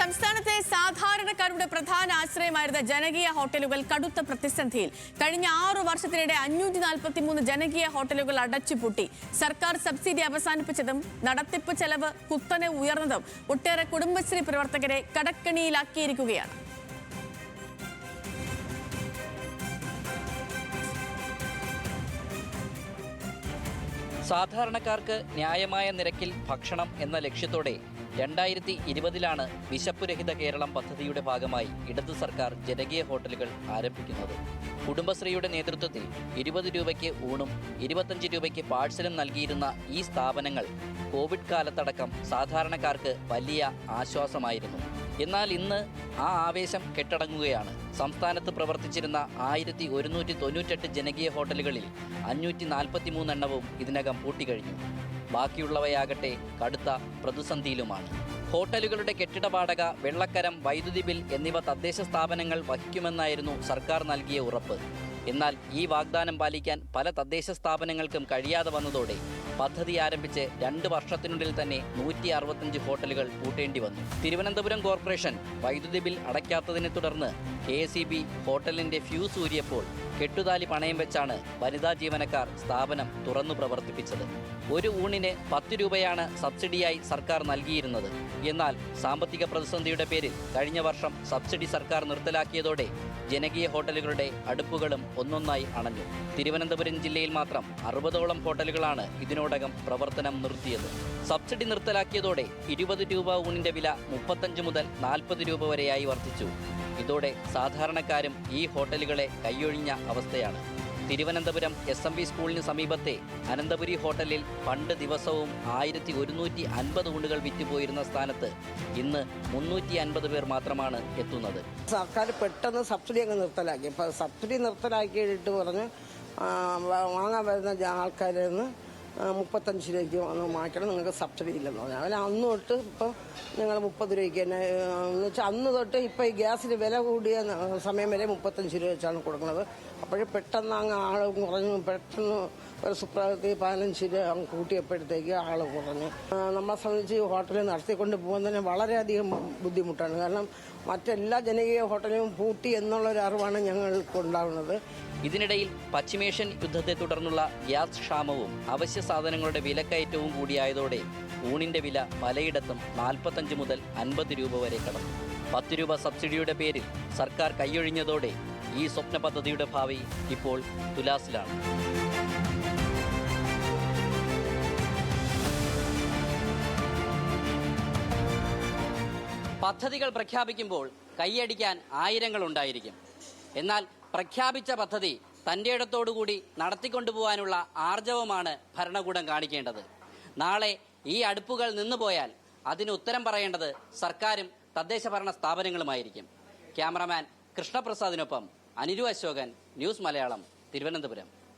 സംസ്ഥാനത്തെ സാധാരണക്കാരുടെ പ്രധാന ആശ്രയമായിരുന്ന ജനകീയ ഹോട്ടലുകൾ കടുത്ത പ്രതിസന്ധിയിൽ. കഴിഞ്ഞ 6 വർഷത്തിനിടെ 543 ജനകീയ ഹോട്ടലുകൾ അടച്ചുപൂട്ടി. സർക്കാർ സബ്സിഡി അവസാനിപ്പിച്ചതും നടത്തിപ്പ് ചെലവ് കുത്തനെ ഉയർന്നതും ഒട്ടേറെ കുടുംബശ്രീ പ്രവർത്തകരെ കടക്കണിയിലാക്കിയിരിക്കുകയാണ്. സാധാരണക്കാർക്ക് ന്യായമായ നിരക്കിൽ ഭക്ഷണം എന്ന ലക്ഷ്യത്തോടെ 2020 വിശപ്പുരഹിത കേരളം പദ്ധതിയുടെ ഭാഗമായി ഇടതു സർക്കാർ ജനകീയ ഹോട്ടലുകൾ ആരംഭിക്കുന്നത്. കുടുംബശ്രീയുടെ നേതൃത്വത്തിൽ 20 രൂപയ്ക്ക് ഊണും 25 രൂപയ്ക്ക് പാഴ്സലും നൽകിയിരുന്ന ഈ സ്ഥാപനങ്ങൾ കോവിഡ് കാലത്തടക്കം സാധാരണക്കാർക്ക് വലിയ ആശ്വാസമായിരുന്നു. എന്നാൽ ഇന്ന് ആ ആവേശം കെട്ടടങ്ങുകയാണ്. സംസ്ഥാനത്ത് പ്രവർത്തിച്ചിരുന്ന 1198 ജനകീയ ഹോട്ടലുകളിൽ 543 എണ്ണവും ഇതിനകം പൂട്ടിക്കഴിഞ്ഞു. ബാക്കിയുള്ളവയാകട്ടെ കടുത്ത പ്രതിസന്ധിയിലുമാണ്. ഹോട്ടലുകളുടെ കെട്ടിട വാടക, വെള്ളക്കരം, വൈദ്യുതി ബിൽ എന്നിവ തദ്ദേശ സ്ഥാപനങ്ങൾ വഹിക്കുമെന്നായിരുന്നു സർക്കാർ നൽകിയ ഉറപ്പ്. എന്നാൽ ഈ വാഗ്ദാനം പാലിക്കാൻ പല തദ്ദേശ സ്ഥാപനങ്ങൾക്കും കഴിയാതെ വന്നതോടെ പദ്ധതി ആരംഭിച്ച് 2 വർഷത്തിനുള്ളിൽ തന്നെ 165 ഹോട്ടലുകൾ പൂട്ടേണ്ടി വന്നു. തിരുവനന്തപുരം കോർപ്പറേഷൻ വൈദ്യുതി ബിൽ അടയ്ക്കാത്തതിനെ തുടർന്ന് KSEB ഹോട്ടലിന്റെ ഫ്യൂസ് ഊരിയപ്പോൾ കെട്ടുതാലി പണയം വെച്ചാണ് വനിതാ ജീവനക്കാർ സ്ഥാപനം തുറന്നു പ്രവർത്തിപ്പിച്ചത്. ഒരു ഊണിന് 10 രൂപയാണ് സബ്സിഡിയായി സർക്കാർ നൽകിയിരുന്നത്. എന്നാൽ സാമ്പത്തിക പ്രതിസന്ധിയുടെ പേരിൽ കഴിഞ്ഞ വർഷം സബ്സിഡി സർക്കാർ നിർത്തലാക്കിയതോടെ ജനകീയ ഹോട്ടലുകളുടെ അടുപ്പുകളും ഒന്നൊന്നായി അണഞ്ഞു. തിരുവനന്തപുരം ജില്ലയിൽ മാത്രം 60ഓളം ഹോട്ടലുകളാണ് ഇതിനോടകം പ്രവർത്തനം നിർത്തിയത്. സബ്സിഡി നിർത്തലാക്കിയതോടെ 20 രൂപ ഊണിന്റെ വില 35 മുതൽ 40 രൂപ വരെയായി വർദ്ധിച്ചു. ഇതോടെ സാധാരണക്കാരും ഈ ഹോട്ടലുകളെ കൈയൊഴിഞ്ഞ അവസ്ഥയാണ്. തിരുവനന്തപുരം SMV സ്കൂളിന് സമീപത്തെ അനന്തപുരി ഹോട്ടലിൽ പണ്ട് ദിവസവും 1150 ഊണുകൾ വിറ്റുപോയിരുന്ന സ്ഥാനത്ത് ഇന്ന് 350 പേർ മാത്രമാണ് എത്തുന്നത്. സർക്കാർ പെട്ടെന്ന് സബ്സിഡി അങ്ങ് നിർത്തലാക്കി. ഇപ്പം സബ്സിഡി നിർത്തലാക്കിയിട്ട് പറഞ്ഞ് വാങ്ങാൻ വരുന്ന ആൾക്കാരിൽ നിന്ന് 35 രൂപയ്ക്ക് വന്ന് മാറ്റണം, നിങ്ങൾക്ക് സബ്സിഡി ഇല്ലെന്ന് പറഞ്ഞു. അതിൽ അന്ന് തൊട്ട് ഇപ്പോൾ ഞങ്ങൾ 30 രൂപയ്ക്ക് തന്നെ എന്ന് വെച്ചാൽ അന്ന് തൊട്ട് ഇപ്പോൾ ഈ ഗ്യാസിന് വില കൂടിയ സമയം വരെ 35 രൂപ വെച്ചാണ് കൊടുക്കുന്നത്. അപ്പോഴും പെട്ടെന്ന് അങ്ങ് ആൾ കുറഞ്ഞു. പെട്ടെന്ന് ഒരു സുപ്രഭാതത്തിൽ 15 രൂപ അങ്ങ് കൂട്ടിയപ്പോഴത്തേക്ക് ആൾ കുറഞ്ഞു. നമ്മളെ സംബന്ധിച്ച് ഹോട്ടലിൽ നടത്തിക്കൊണ്ട് പോകുന്നതിന് വളരെയധികം ബുദ്ധിമുട്ടാണ്. കാരണം മറ്റെല്ലാ ജനകീയ ഹോട്ടലും പൂട്ടി എന്നുള്ളൊരു അറിവാണ് ഞങ്ങൾക്ക് ഉണ്ടാകുന്നത്. ഇതിനിടയിൽ പശ്ചിമേഷ്യൻ യുദ്ധത്തെ തുടർന്നുള്ള ഗ്യാസ് ക്ഷാമവും അവശ്യ സാധനങ്ങളുടെ വിലക്കയറ്റവും കൂടിയായതോടെ ഊണിന്റെ വില പലയിടത്തും 45 മുതൽ 50 രൂപ വരെ കടന്നു. 10 രൂപ സബ്സിഡിയുടെ പേരിൽ സർക്കാർ കൈയൊഴിഞ്ഞതോടെ ഈ സ്വപ്ന പദ്ധതിയുടെ ഭാവി ഇപ്പോൾ തുലാസിലാണ്. പദ്ധതികൾ പ്രഖ്യാപിക്കുമ്പോൾ കൈയടിക്കാൻ ആയിരങ്ങളുണ്ടായിരിക്കും. എന്നാൽ പ്രഖ്യാപിച്ച പദ്ധതി തൻ്റെ ഇടത്തോടുകൂടി നടത്തിക്കൊണ്ടുപോകാനുള്ള ആർജവമാണ് ഭരണകൂടം കാണിക്കേണ്ടത്. നാളെ ഈ അടുപ്പുകൾ നിന്നുപോയാൽ അതിന് ഉത്തരം പറയേണ്ടത് സർക്കാരും തദ്ദേശ ഭരണ സ്ഥാപനങ്ങളുമായിരിക്കും. ക്യാമറമാൻ കൃഷ്ണപ്രസാദിനൊപ്പം അനിരു അശോകൻ, ന്യൂസ് മലയാളം, തിരുവനന്തപുരം.